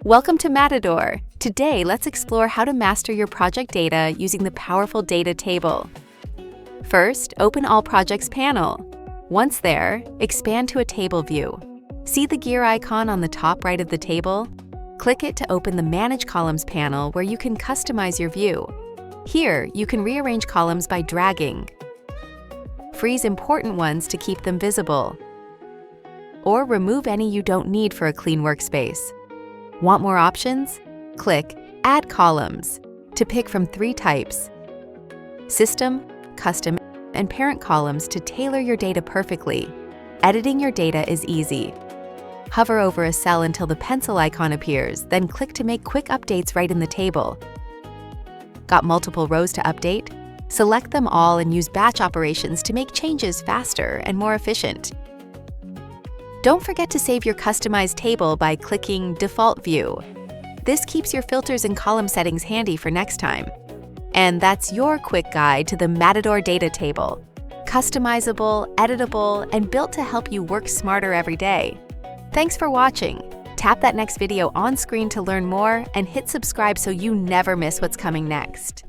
Welcome to Matidor. Today, let's explore how to master your project data using the powerful data table. First, open All Projects panel. Once there, expand to a table view. See the gear icon on the top right of the table? Click it to open the Manage Columns panel where you can customize your view. Here, you can rearrange columns by dragging. Freeze important ones to keep them visible. Or remove any you don't need for a clean workspace. Want more options? Click Add Columns to pick from 3 types: System, Custom, and Parent columns to tailor your data perfectly. Editing your data is easy. Hover over a cell until the pencil icon appears, then click to make quick updates right in the table. Got multiple rows to update? Select them all and use batch operations to make changes faster and more efficient. Don't forget to save your customized table by clicking Default View. This keeps your filters and column settings handy for next time. And that's your quick guide to the Matidor data table. Customizable, editable, and built to help you work smarter every day. Thanks for watching. Tap that next video on screen to learn more and hit subscribe so you never miss what's coming next.